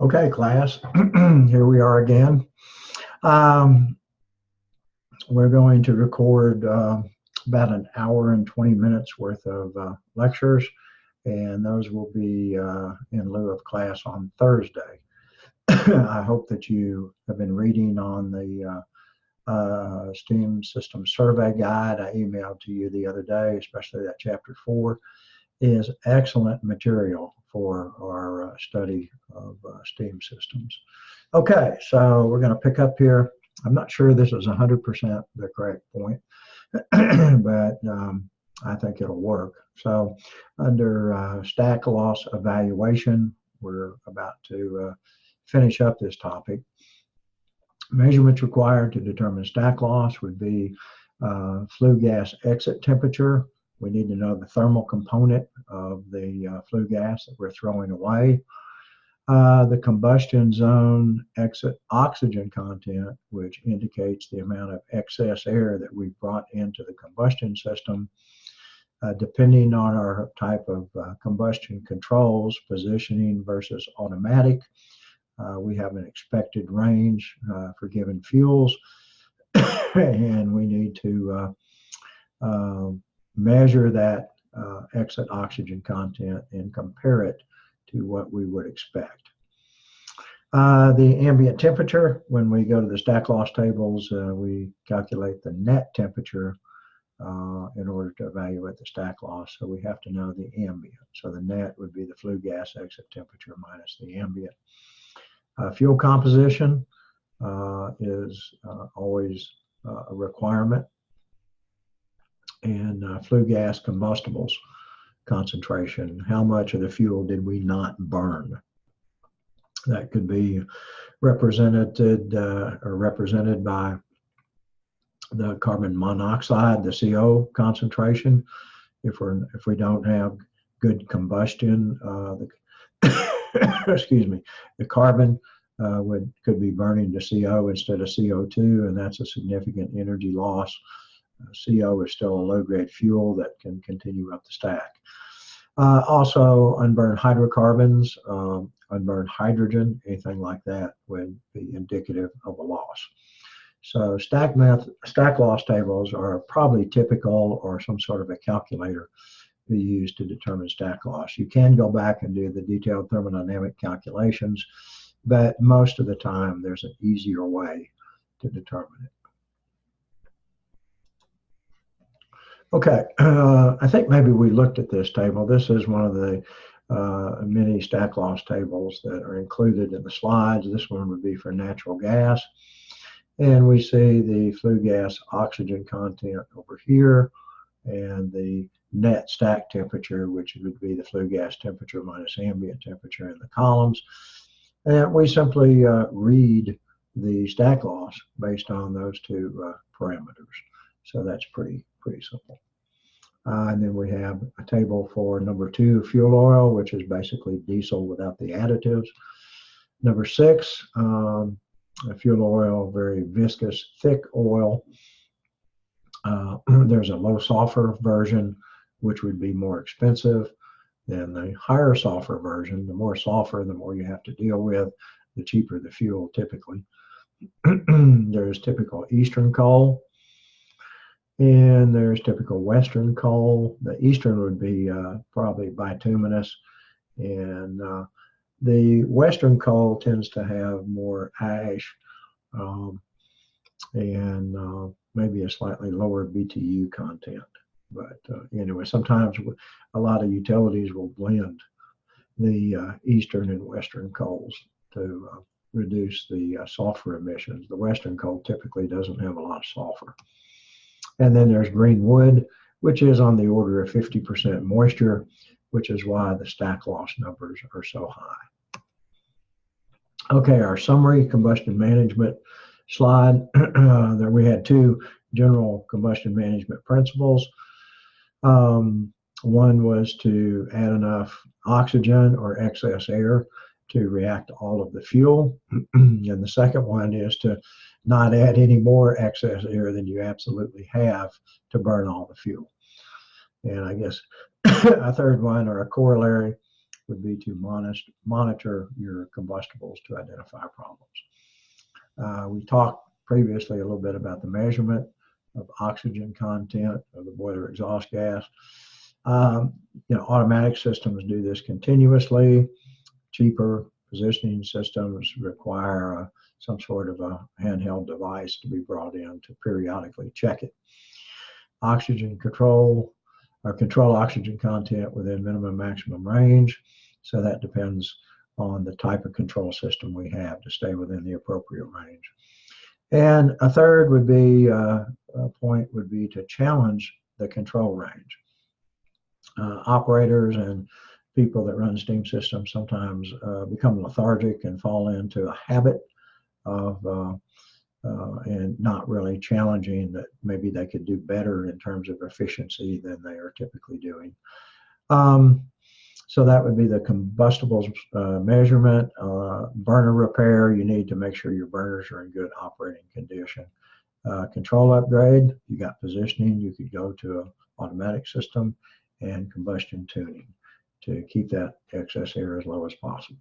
Okay, class, here we are again. Um, we're going to record about an hour and 20 minutes worth of lectures, and those will be in lieu of class on Thursday. I hope that you have been reading on the STEAM System Survey Guide I emailed to you the other day, especially that chapter 4 is excellent material for our study of STEAM systems. Okay, so we're going to pick up here. I'm not sure this is 100% the correct point, but I think it'll work. So under stack loss evaluation, we're about to finish up this topic. Measurements required to determine stack loss would be flue gas exit temperature. We need to know the thermal component of the flue gas that we're throwing away. The combustion zone exit oxygen content, which indicates the amount of excess air that we brought into the combustion system. Depending on our type of combustion controls, positioning versus automatic, we have an expected range for given fuels, and we need to measure that exit oxygen content and compare it to what we would expect. The ambient temperature, when we go to the stack loss tables, we calculate the net temperature in order to evaluate the stack loss. So we have to know the ambient. So the net would be the flue gas exit temperature minus the ambient. Fuel composition is always a requirement. And flue gas combustibles concentration. How much of the fuel did we not burn? That could be represented by the carbon monoxide, the CO concentration. If we don't have good combustion, excuse me, the carbon could be burning to CO instead of CO2, and that's a significant energy loss. CO is still a low-grade fuel that can continue up the stack. Also, unburned hydrocarbons, unburned hydrogen, anything like that would be indicative of a loss. So stack loss tables are probably typical or some sort of a calculator we use to determine stack loss. You can go back and do the detailed thermodynamic calculations, but most of the time there's an easier way to determine it. Okay, I think maybe we looked at this table. This is one of the many stack loss tables that are included in the slides. This one would be for natural gas. And we see the flue gas oxygen content over here and the net stack temperature, which would be the flue gas temperature minus ambient temperature in the columns. And we simply read the stack loss based on those two parameters. So that's pretty simple. And then we have a table for number 2, fuel oil, which is basically diesel without the additives. Number 6, fuel oil, very viscous, thick oil. There's a low sulfur version, which would be more expensive than the higher sulfur version. The more sulfur, the more you have to deal with, the cheaper the fuel typically. There's typical Eastern coal. And there's typical Western coal. The Eastern would be probably bituminous. And the Western coal tends to have more ash and maybe a slightly lower BTU content. But anyway, sometimes a lot of utilities will blend the Eastern and Western coals to reduce the sulfur emissions. The Western coal typically doesn't have a lot of sulfur. And then there's green wood, which is on the order of 50% moisture, which is why the stack loss numbers are so high. Okay, our summary combustion management slide. There we had 2 general combustion management principles. One was to add enough oxygen or excess air to react to all of the fuel. And the second one is to not add any more excess air than you absolutely have to burn all the fuel. And I guess a third one, or a corollary, would be to monitor your combustibles to identify problems. We talked previously a little bit about the measurement of oxygen content of the boiler exhaust gas. Automatic systems do this continuously. Cheaper positioning systems require some sort of a handheld device to be brought in to periodically check it. Oxygen control oxygen content within minimum maximum range. So that depends on the type of control system we have to stay within the appropriate range. And a third would be, point would be to challenge the control range. Operators and people that run steam systems sometimes become lethargic and fall into a habit of and not really challenging that maybe they could do better in terms of efficiency than they are typically doing. So that would be the combustibles measurement. Burner repair, you need to make sure your burners are in good operating condition. Control upgrade, you got positioning, you could go to an automatic system, and combustion tuning to keep that excess air as low as possible.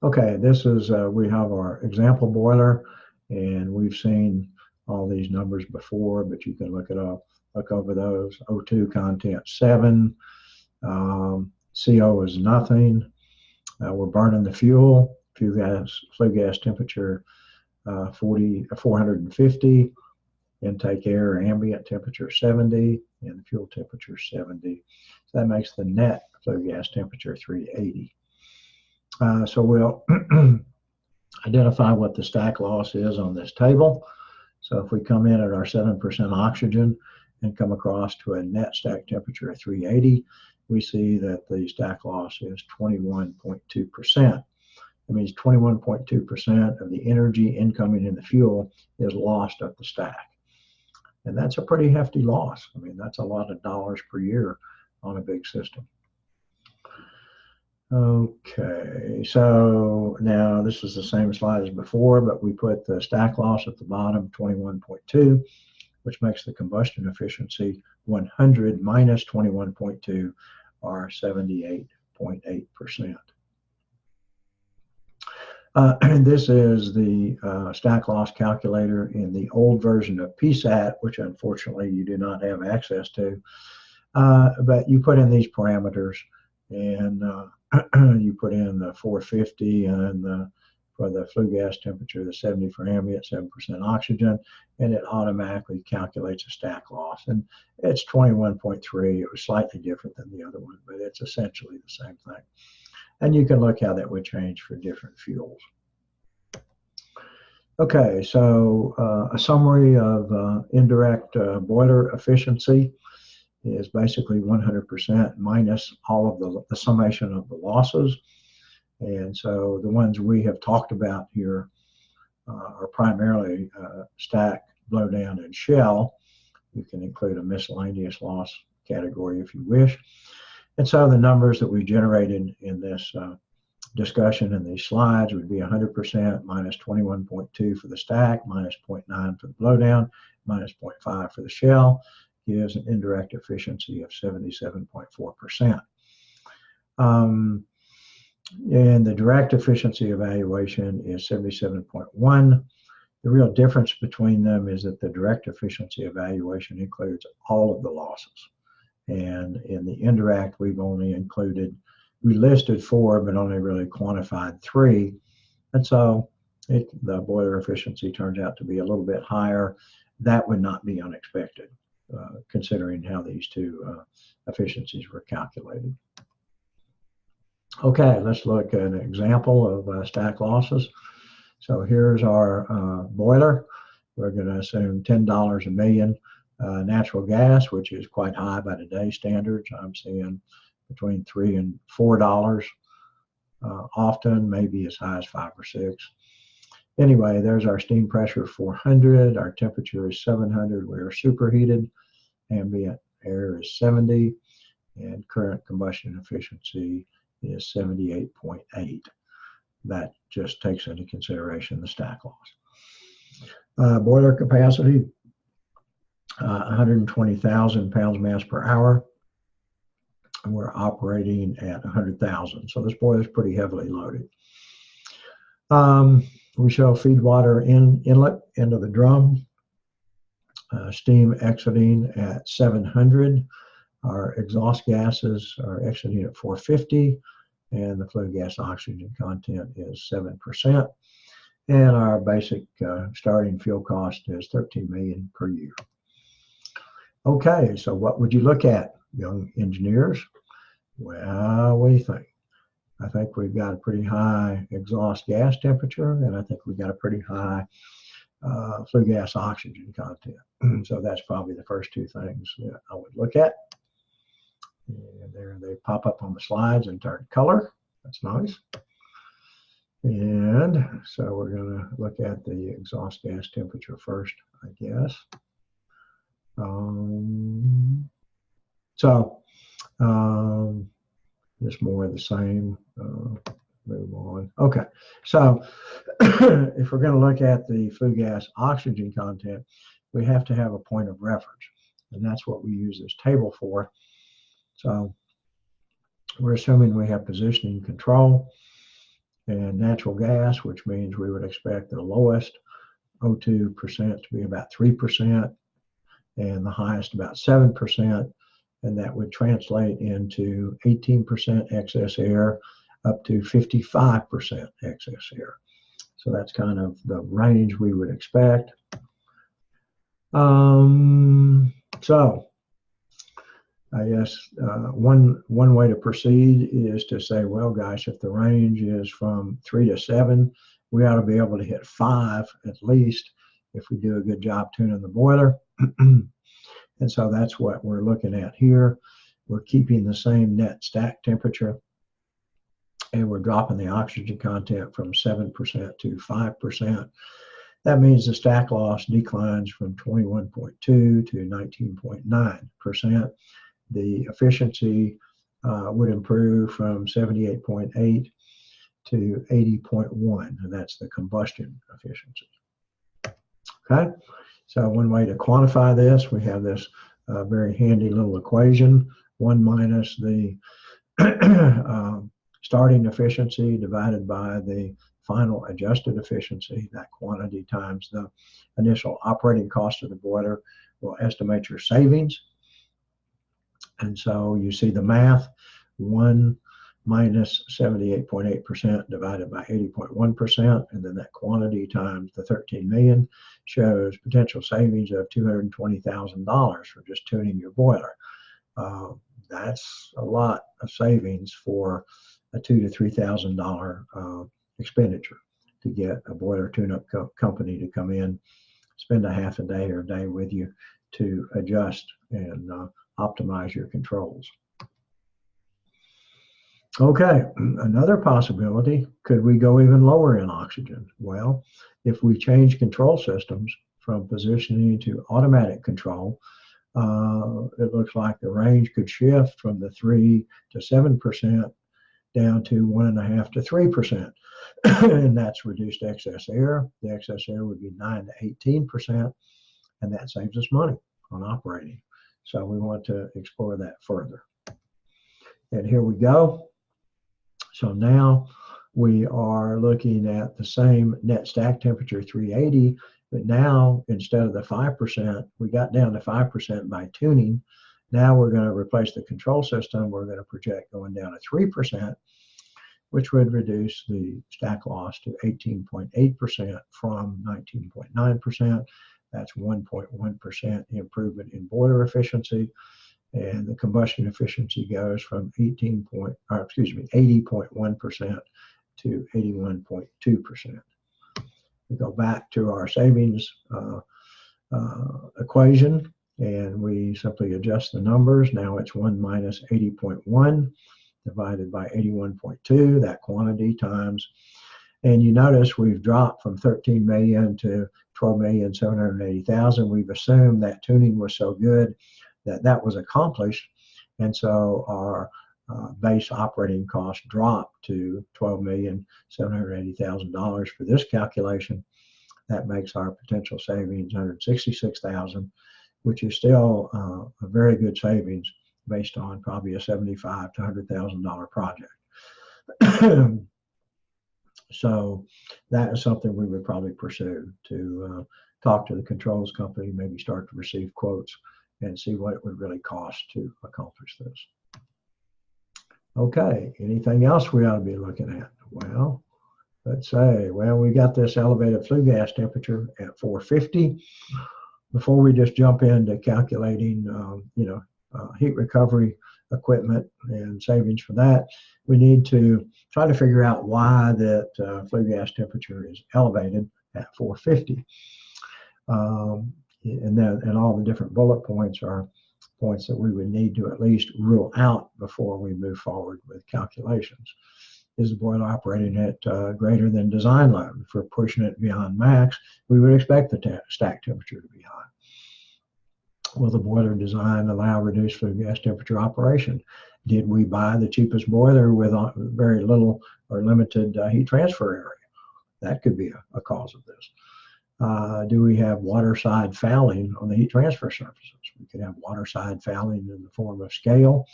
Okay, this is, we have our example boiler, and we've seen all these numbers before, but you can look it up, look over those. O2 content 7, CO is nothing. We're burning the fuel, flue gas temperature 450, intake air ambient temperature 70, and the fuel temperature 70. So that makes the net flue gas temperature 380. So we'll identify what the stack loss is on this table. So if we come in at our 7% oxygen and come across to a net stack temperature of 380, we see that the stack loss is 21.2%. That means 21.2% of the energy incoming in the fuel is lost up the stack. And that's a pretty hefty loss. I mean, that's a lot of dollars per year on a big system. Okay, so now this is the same slide as before, but we put the stack loss at the bottom, 21.2, which makes the combustion efficiency 100 minus 21.2, or 78.8%. And this is the stack loss calculator in the old version of PSAT, which unfortunately you do not have access to. But you put in these parameters, and you put in the 450 and for the flue gas temperature, the 70 for ambient, 7% oxygen, and it automatically calculates a stack loss. And it's 21.3. It was slightly different than the other one, but it's essentially the same thing. And you can look how that would change for different fuels. Okay, so a summary of indirect boiler efficiency is basically 100% minus all of the summation of the losses. And so the ones we have talked about here are primarily stack, blowdown, and shell. You can include a miscellaneous loss category if you wish. And so the numbers that we generated in this discussion in these slides would be 100% minus 21.2 for the stack, minus 0.9 for the blowdown, minus 0.5 for the shell, gives an indirect efficiency of 77.4%. And the direct efficiency evaluation is 77.1. The real difference between them is that the direct efficiency evaluation includes all of the losses. And in the indirect, we listed 4, but only really quantified 3. And so the boiler efficiency turns out to be a little bit higher. That would not be unexpected, considering how these two efficiencies were calculated. Okay, let's look at an example of stack losses. So here's our boiler. We're going to assume $10 a million natural gas, which is quite high by today's standards. I'm seeing between $3 and $4 often, maybe as high as 5 or 6. Anyway, there's our steam pressure 400. Our temperature is 700. We are superheated. Ambient air is 70, and current combustion efficiency is 78.8. That just takes into consideration the stack loss. Boiler capacity, 120,000 pounds mass per hour. and we're operating at 100,000. So this boiler is pretty heavily loaded. We show feed water inlet into the drum, steam exiting at 700. Our exhaust gases are exiting at 450, and the flue gas oxygen content is 7%. And our basic starting fuel cost is $13 million per year. Okay, so what would you look at, young engineers? Well, what do you think? I think we've got a pretty high exhaust gas temperature, and I think we've got a pretty high flue gas oxygen content. So that's probably the first two things that I would look at. And there they pop up on the slides and turn color. That's nice. And so we're going to look at the exhaust gas temperature first, I guess. Just more of the same. Move on. Okay, so if we're going to look at the flue gas oxygen content, we have to have a point of reference, and that's what we use this table for. So we're assuming we have positioning control and natural gas, which means we would expect the lowest O2% to be about 3% and the highest about 7%, and that would translate into 18% excess air up to 55% excess air. So that's kind of the range we would expect. So I guess one way to proceed is to say, well, gosh, if the range is from 3 to 7, we ought to be able to hit 5 at least if we do a good job tuning the boiler. And so that's what we're looking at here. We're keeping the same net stack temperature, and we're dropping the oxygen content from 7% to 5%. That means the stack loss declines from 21.2 to 19.9%. The efficiency would improve from 78.8 to 80.1, and that's the combustion efficiency. Okay, so one way to quantify this, we have this very handy little equation, 1 minus the starting efficiency divided by the final adjusted efficiency. That quantity times the initial operating cost of the boiler will estimate your savings. And so you see the math, 1 minus 78.8% divided by 80.1%, and then that quantity times the 13 million shows potential savings of $220,000 for just tuning your boiler. That's a lot of savings for a $2,000 to $3,000 expenditure to get a boiler tune-up company to come in, spend a half a day or a day with you to adjust and optimize your controls. Okay, another possibility, could we go even lower in oxygen? Well, if we change control systems from positioning to automatic control, it looks like the range could shift from the 3 to 7% down to 1.5 to 3%. And that's reduced excess air. The excess air would be 9 to 18%, and that saves us money on operating. So we want to explore that further. And here we go. So now we are looking at the same net stack temperature, 380, but now instead of the 5%, we got down to 5% by tuning. Now we're going to replace the control system. We're going to project going down to 3%, which would reduce the stack loss to 18.8% from 19.9%. That's 1.1% improvement in boiler efficiency. And the combustion efficiency goes from 80.1% to 81.2%. We go back to our savings equation, and we simply adjust the numbers. Now it's 1 minus 80.1 divided by 81.2, that quantity times. And you notice we've dropped from 13 million to 12,780,000. We've assumed that tuning was so good that that was accomplished, and so our base operating cost dropped to $12,780,000 for this calculation. That makes our potential savings $166,000, which is still a very good savings based on probably a $75,000 to $100,000 project. So that is something we would probably pursue, to talk to the controls company, maybe start to receive quotes and see what it would really cost to accomplish this. Okay, anything else we ought to be looking at? Well, let's say, well, we got this elevated flue gas temperature at 450. Before we just jump into calculating, heat recovery equipment and savings for that, we need to try to figure out why that flue gas temperature is elevated at 450. And all the different bullet points are points that we would need to at least rule out before we move forward with calculations. Is the boiler operating at greater than design load? If we're pushing it beyond max, we would expect the stack temperature to be high. Will the boiler design allow reduced flue gas temperature operation? Did we buy the cheapest boiler with very little or limited heat transfer area? That could be a cause of this. Do we have waterside fouling on the heat transfer surfaces? We could have waterside fouling in the form of scale,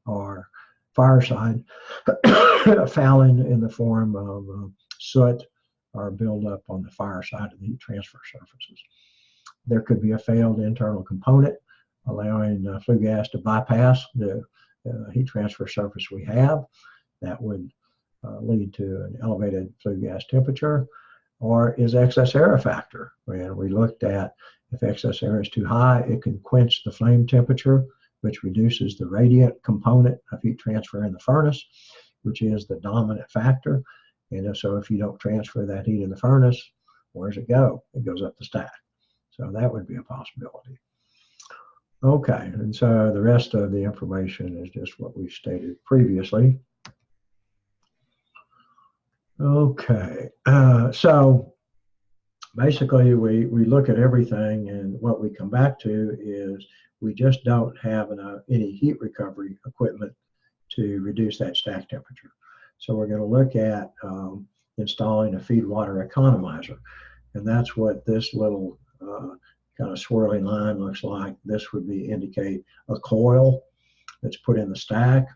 or fireside fouling in the form of soot or buildup on the fire side of the heat transfer surfaces. There could be a failed internal component allowing flue gas to bypass the heat transfer surface we have. That would lead to an elevated flue gas temperature. Or is excess air a factor? And we looked at, if excess air is too high, it can quench the flame temperature, which reduces the radiant component of heat transfer in the furnace, which is the dominant factor. And so if you don't transfer that heat in the furnace, where does it go? It goes up the stack. So that would be a possibility. Okay, and so the rest of the information is just what we stated previously. Okay, so basically we look at everything, and what we come back to is we just don't have any heat recovery equipment to reduce that stack temperature. So we're going to look at installing a feed water economizer, and that's what this little kind of swirling line looks like. This would indicate a coil that's put in the stack,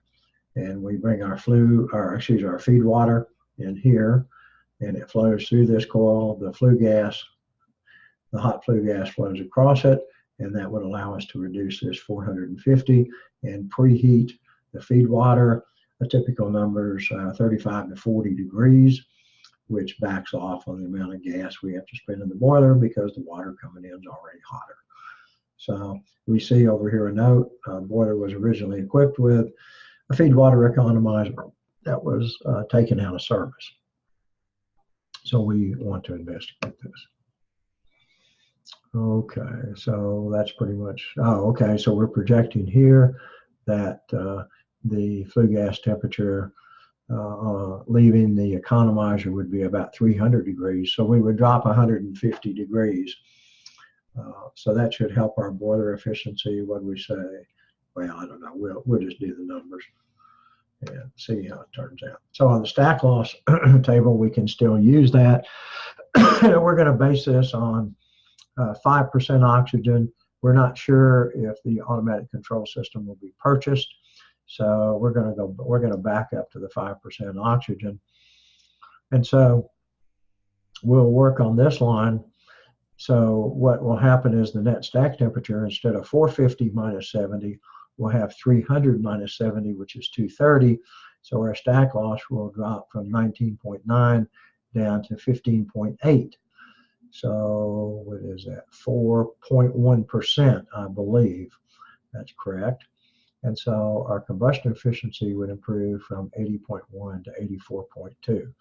and we bring our feed water in here, and it flows through this coil. The hot flue gas flows across it, and that would allow us to reduce this 450 and preheat the feed water. The typical numbers 35 to 40 degrees, which backs off on the amount of gas we have to spend in the boiler because the water coming in is already hotter. So we see over here a note, boiler was originally equipped with a feed water economizer that was taken out of service. So we want to investigate this. Okay, so that's pretty much, okay, so we're projecting here that the flue gas temperature leaving the economizer would be about 300 degrees. So we would drop 150 degrees. So that should help our boiler efficiency. What do we say? Well, I don't know. We'll just do the numbers and see how it turns out. So on the stack loss table, we can still use that. We're going to base this on 5% oxygen. We're not sure if the automatic control system will be purchased. So we're going to back up to the 5% oxygen. And so we'll work on this line. So what will happen is the net stack temperature, instead of 450 minus 70, we'll have 300 minus 70, which is 230. So our stack loss will drop from 19.9 down to 15.8. So what is that? 4.1%, I believe. That's correct. And so our combustion efficiency would improve from 80.1 to 84.2.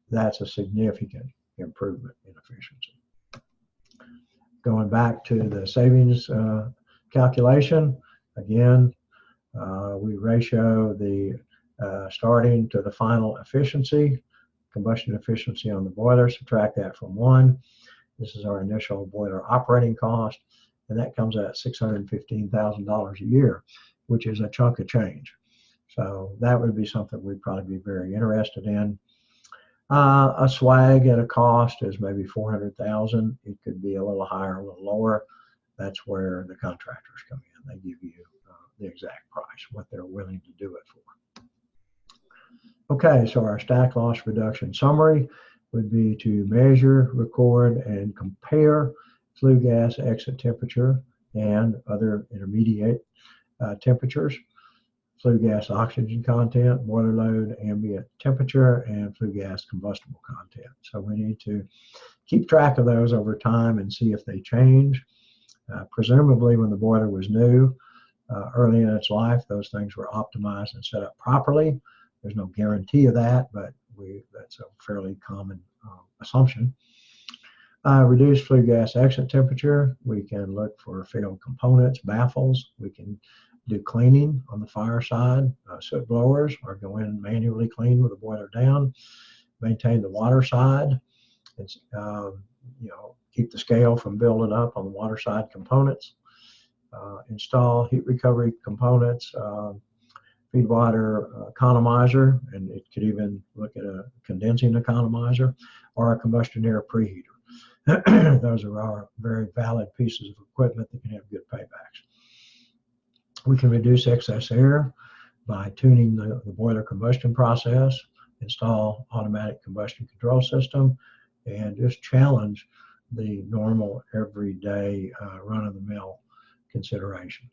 That's a significant improvement in efficiency. Going back to the savings calculation, again, we ratio the starting to the final efficiency, combustion efficiency on the boiler, subtract that from 1. This is our initial boiler operating cost, and that comes at $615,000 a year, which is a chunk of change. So that would be something we'd probably be very interested in. A swag at a cost is maybe $400,000. It could be a little higher, a little lower. That's where the contractors come in. They give you the exact price, what they're willing to do it for. Okay, so our stack loss reduction summary would be to measure, record, and compare flue gas exit temperature and other intermediate temperatures, flue gas oxygen content, boiler load, ambient temperature, and flue gas combustible content. So we need to keep track of those over time and see if they change. Presumably when the boiler was new, early in its life, those things were optimized and set up properly. There's no guarantee of that, but that's a fairly common assumption. Reduce flue gas exit temperature. We can look for failed components, baffles. We can do cleaning on the fire side, soot blowers, or go in and manually clean with the boiler down. Maintain the water side. It's, keep the scale from building up on the water side components. Install heat recovery components, feed water economizer, and it could even look at a condensing economizer or a combustion air preheater. Those are our very valid pieces of equipment that can have good paybacks. We can reduce excess air by tuning the boiler combustion process, install automatic combustion control system, and just challenge the normal everyday run-of-the-mill considerations.